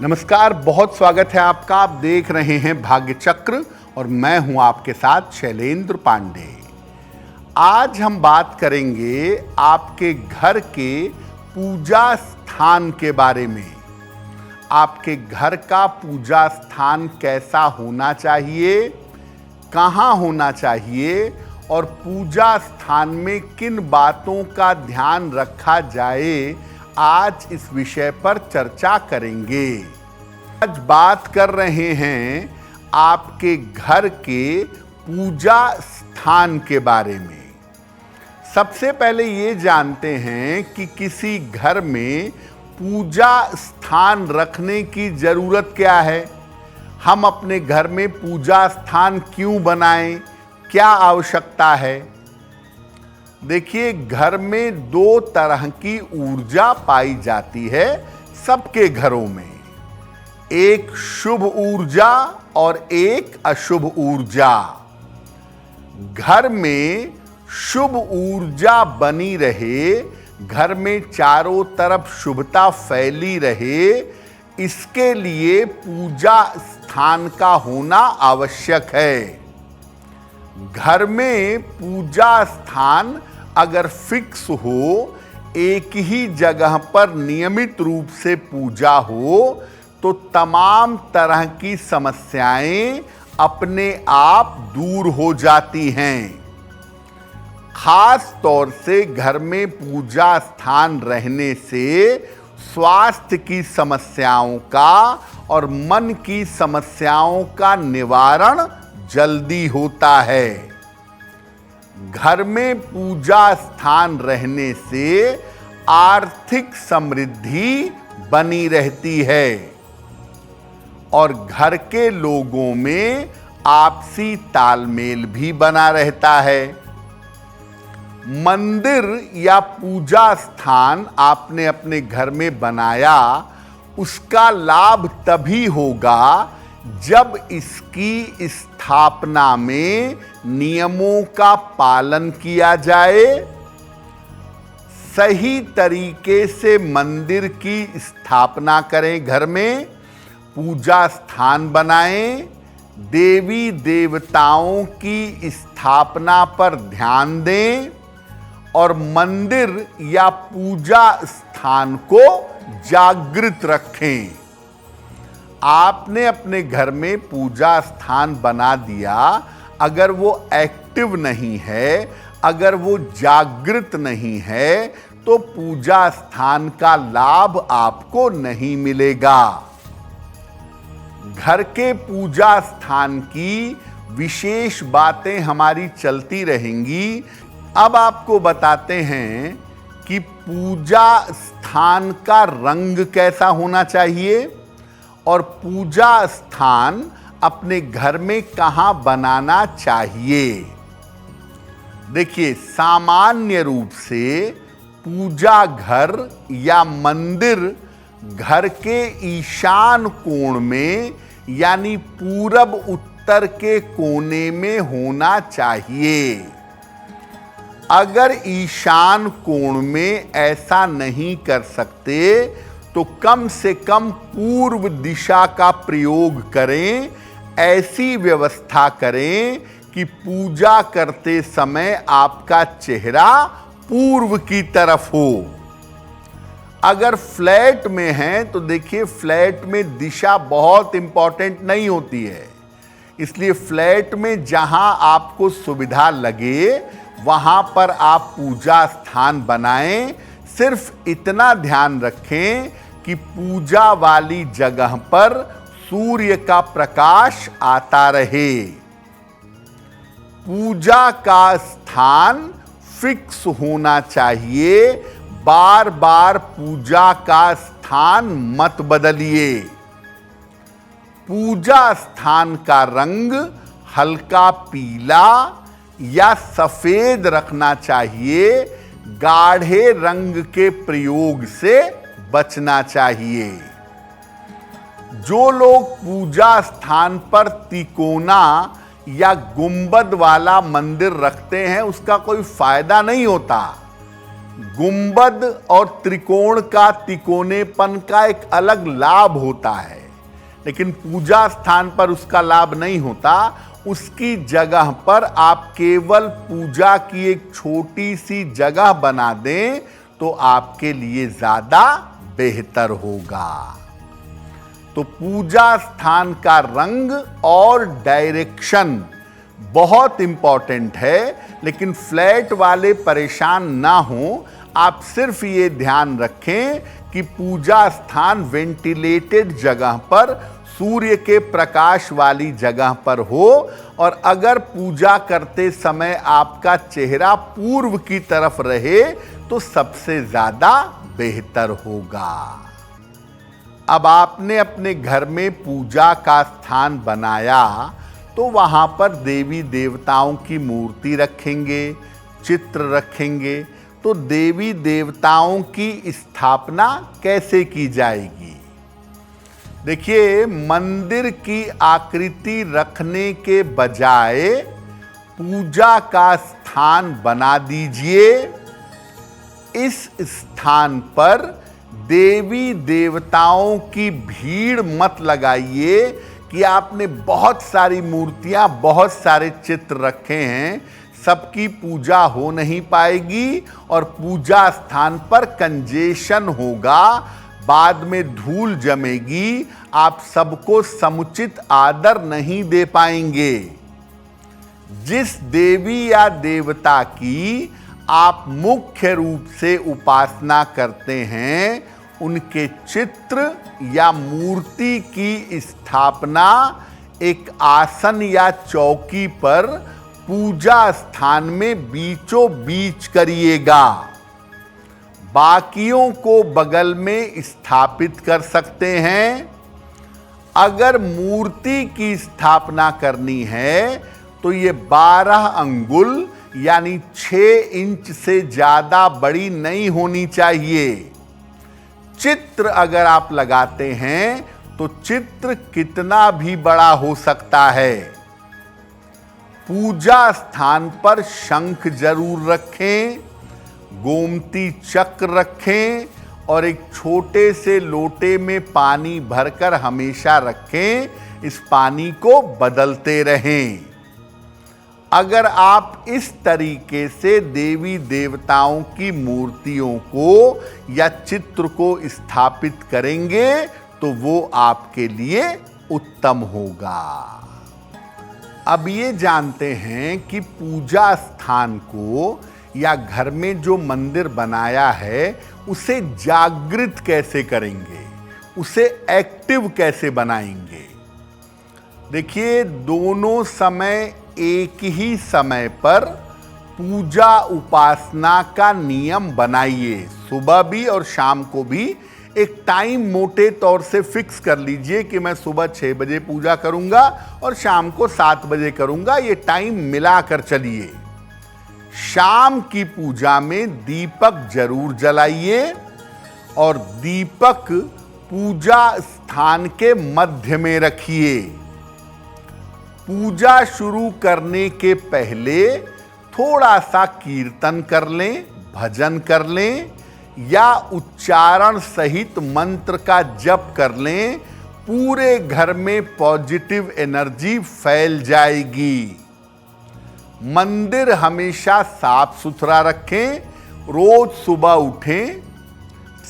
नमस्कार, बहुत स्वागत है आपका। आप देख रहे हैं भाग्य चक्र और मैं हूं आपके साथ शैलेंद्र पांडे। आज हम बात करेंगे आपके घर के पूजा स्थान के बारे में। आपके घर का पूजा स्थान कैसा होना चाहिए, कहाँ होना चाहिए और पूजा स्थान में किन बातों का ध्यान रखा जाए, आज इस विषय पर चर्चा करेंगे। आज बात कर रहे हैं आपके घर के पूजा स्थान के बारे में। सबसे पहले ये जानते हैं कि किसी घर में पूजा स्थान रखने की जरूरत क्या है। हम अपने घर में पूजा स्थान क्यों बनाएं, क्या आवश्यकता है। देखिए, घर में दो तरह की ऊर्जा पाई जाती है सबके घरों में, एक शुभ ऊर्जा और एक अशुभ ऊर्जा। घर में शुभ ऊर्जा बनी रहे, घर में चारों तरफ शुभता फैली रहे, इसके लिए पूजा स्थान का होना आवश्यक है। घर में पूजा स्थान अगर फिक्स हो, एक ही जगह पर नियमित रूप से पूजा हो, तो तमाम तरह की समस्याएं अपने आप दूर हो जाती हैं। खास तौर से घर में पूजा स्थान रहने से स्वास्थ्य की समस्याओं का और मन की समस्याओं का निवारण जल्दी होता है। घर में पूजा स्थान रहने से आर्थिक समृद्धि बनी रहती है और घर के लोगों में आपसी तालमेल भी बना रहता है। मंदिर या पूजा स्थान आपने अपने घर में बनाया, उसका लाभ तभी होगा जब इसकी स्थापना में नियमों का पालन किया जाए, सही तरीके से मंदिर की स्थापना करें, घर में पूजा स्थान बनाएं, देवी देवताओं की स्थापना पर ध्यान दें और मंदिर या पूजा स्थान को जागृत रखें। आपने अपने घर में पूजा स्थान बना दिया, अगर वो एक्टिव नहीं है, अगर वो जागृत नहीं है, तो पूजा स्थान का लाभ आपको नहीं मिलेगा। घर के पूजा स्थान की विशेष बातें हमारी चलती रहेंगी। अब आपको बताते हैं कि पूजा स्थान का रंग कैसा होना चाहिए और पूजा स्थान अपने घर में कहाँ बनाना चाहिए। देखिए, सामान्य रूप से पूजा घर या मंदिर घर के ईशान कोण में यानी पूरब उत्तर के कोने में होना चाहिए। अगर ईशान कोण में ऐसा नहीं कर सकते तो कम से कम पूर्व दिशा का प्रयोग करें। ऐसी व्यवस्था करें कि पूजा करते समय आपका चेहरा पूर्व की तरफ हो। अगर फ्लैट में हैं तो देखिए, फ्लैट में दिशा बहुत इंपॉर्टेंट नहीं होती है, इसलिए फ्लैट में जहां आपको सुविधा लगे वहां पर आप पूजा स्थान बनाएं। सिर्फ इतना ध्यान रखें कि पूजा वाली जगह पर सूर्य का प्रकाश आता रहे। पूजा का स्थान फिक्स होना चाहिए, बार बार पूजा का स्थान मत बदलिए। पूजा स्थान का रंग हल्का पीला या सफेद रखना चाहिए, गाढ़े रंग के प्रयोग से बचना चाहिए। जो लोग पूजा स्थान पर तिकोना या गुंबद वाला मंदिर रखते हैं, उसका कोई फायदा नहीं होता। गुंबद और त्रिकोण का तिकोनेपन का एक अलग लाभ होता है, लेकिन पूजा स्थान पर उसका लाभ नहीं होता। उसकी जगह पर आप केवल पूजा की एक छोटी सी जगह बना दें तो आपके लिए ज्यादा बेहतर होगा। तो पूजा स्थान का रंग और डायरेक्शन बहुत इंपॉर्टेंट है, लेकिन फ्लैट वाले परेशान ना हो। आप सिर्फ ये ध्यान रखें कि पूजा स्थान वेंटिलेटेड जगह पर, सूर्य के प्रकाश वाली जगह पर हो, और अगर पूजा करते समय आपका चेहरा पूर्व की तरफ रहे तो सबसे ज्यादा बेहतर होगा। अब आपने अपने घर में पूजा का स्थान बनाया तो वहां पर देवी देवताओं की मूर्ति रखेंगे, चित्र रखेंगे। तो देवी देवताओं की स्थापना कैसे की जाएगी? देखिए, मंदिर की आकृति रखने के बजाय पूजा का स्थान बना दीजिए। इस स्थान पर देवी देवताओं की भीड़ मत लगाइए कि आपने बहुत सारी मूर्तियां, बहुत सारे चित्र रखे हैं, सबकी पूजा हो नहीं पाएगी और पूजा स्थान पर कंजेशन होगा, बाद में धूल जमेगी, आप सबको समुचित आदर नहीं दे पाएंगे। जिस देवी या देवता की आप मुख्य रूप से उपासना करते हैं, उनके चित्र या मूर्ति की स्थापना एक आसन या चौकी पर पूजा स्थान में बीचों बीच करिएगा। बाकियों को बगल में स्थापित कर सकते हैं। अगर मूर्ति की स्थापना करनी है तो ये 12 अंगुल यानी 6 इंच से ज्यादा बड़ी नहीं होनी चाहिए। चित्र अगर आप लगाते हैं तो चित्र कितना भी बड़ा हो सकता है। पूजा स्थान पर शंख जरूर रखें, गोमती चक्र रखें और एक छोटे से लोटे में पानी भरकर हमेशा रखें। इस पानी को बदलते रहें। अगर आप इस तरीके से देवी देवताओं की मूर्तियों को या चित्र को स्थापित करेंगे तो वो आपके लिए उत्तम होगा। अब ये जानते हैं कि पूजा स्थान को या घर में जो मंदिर बनाया है उसे जागृत कैसे करेंगे, उसे एक्टिव कैसे बनाएंगे। देखिए, दोनों समय एक ही समय पर पूजा उपासना का नियम बनाइए। सुबह भी और शाम को भी एक टाइम मोटे तौर से फिक्स कर लीजिए कि मैं सुबह 6 बजे पूजा करूंगा और शाम को 7 बजे करूंगा। ये टाइम मिलाकर चलिए। शाम की पूजा में दीपक जरूर जलाइए और दीपक पूजा स्थान के मध्य में रखिए। पूजा शुरू करने के पहले थोड़ा सा कीर्तन कर लें, भजन कर लें या उच्चारण सहित मंत्र का जप कर लें। पूरे घर में पॉजिटिव एनर्जी फैल जाएगी। मंदिर हमेशा साफ सुथरा रखें। रोज सुबह उठें,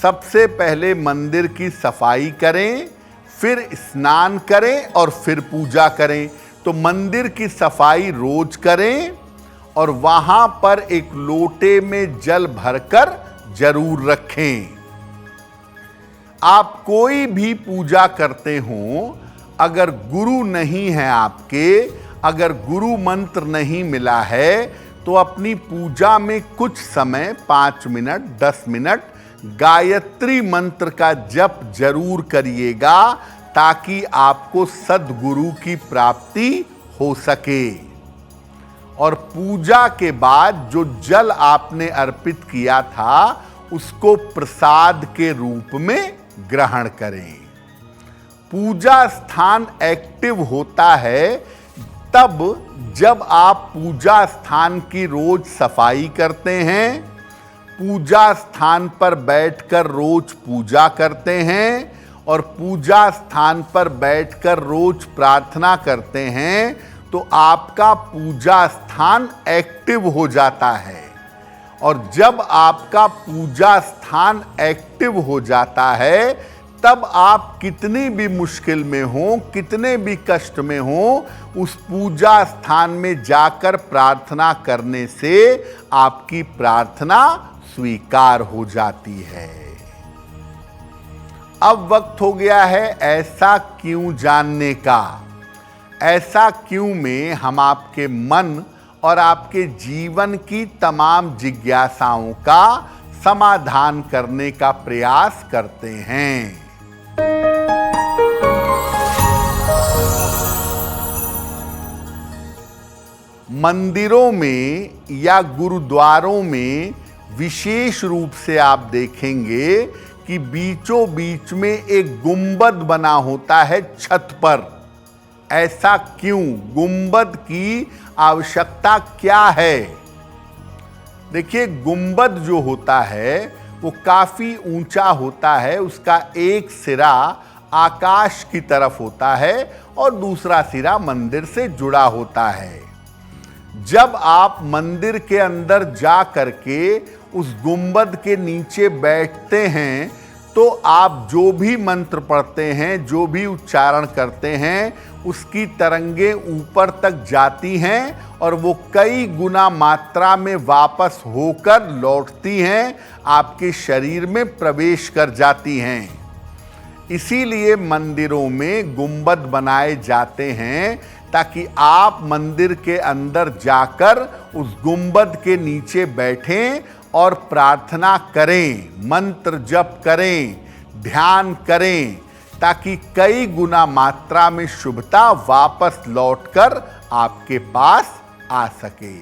सबसे पहले मंदिर की सफाई करें, फिर स्नान करें और फिर पूजा करें। तो मंदिर की सफाई रोज करें और वहां पर एक लोटे में जल भरकर जरूर रखें। आप कोई भी पूजा करते हो, अगर गुरु नहीं है आपके, अगर गुरु मंत्र नहीं मिला है, तो अपनी पूजा में कुछ समय 5 मिनट 10 मिनट गायत्री मंत्र का जप जरूर करिएगा ताकि आपको सद्गुरु की प्राप्ति हो सके। और पूजा के बाद जो जल आपने अर्पित किया था उसको प्रसाद के रूप में ग्रहण करें। पूजा स्थान एक्टिव होता है तब जब आप पूजा स्थान की रोज सफाई करते हैं, पूजा स्थान पर बैठकर रोज पूजा करते हैं और पूजा स्थान पर बैठकर रोज प्रार्थना करते हैं तो आपका पूजा स्थान एक्टिव हो जाता है। और जब आपका पूजा स्थान एक्टिव हो जाता है तब आप कितनी भी मुश्किल में हो, कितने भी कष्ट में हो, उस पूजा स्थान में जाकर प्रार्थना करने से आपकी प्रार्थना स्वीकार हो जाती है। अब वक्त हो गया है ऐसा क्यों जानने का। ऐसा क्यों में हम आपके मन और आपके जीवन की तमाम जिज्ञासाओं का समाधान करने का प्रयास करते हैं। मंदिरों में या गुरुद्वारों में विशेष रूप से आप देखेंगे कि बीचों बीच में एक गुंबद बना होता है छत पर। ऐसा क्यों? गुंबद की आवश्यकता क्या है? देखिए, गुंबद जो होता है वो काफी ऊंचा होता है। उसका एक सिरा आकाश की तरफ होता है और दूसरा सिरा मंदिर से जुड़ा होता है। जब आप मंदिर के अंदर जा करके उस गुंबद के नीचे बैठते हैं तो आप जो भी मंत्र पढ़ते हैं, जो भी उच्चारण करते हैं, उसकी तरंगे ऊपर तक जाती हैं और वो कई गुना मात्रा में वापस होकर लौटती हैं, आपके शरीर में प्रवेश कर जाती हैं। इसीलिए मंदिरों में गुंबद बनाए जाते हैं ताकि आप मंदिर के अंदर जाकर उस गुंबद के नीचे बैठें और प्रार्थना करें, मंत्र जप करें, ध्यान करें, ताकि कई गुना मात्रा में शुभता वापस लौटकर आपके पास आ सके।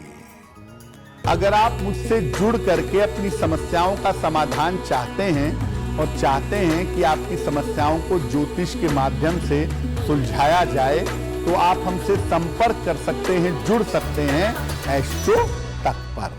अगर आप मुझसे जुड़ करके अपनी समस्याओं का समाधान चाहते हैं और चाहते हैं कि आपकी समस्याओं को ज्योतिष के माध्यम से सुलझाया जाए तो आप हमसे संपर्क कर सकते हैं, जुड़ सकते हैं एस्ट्रो तक पर।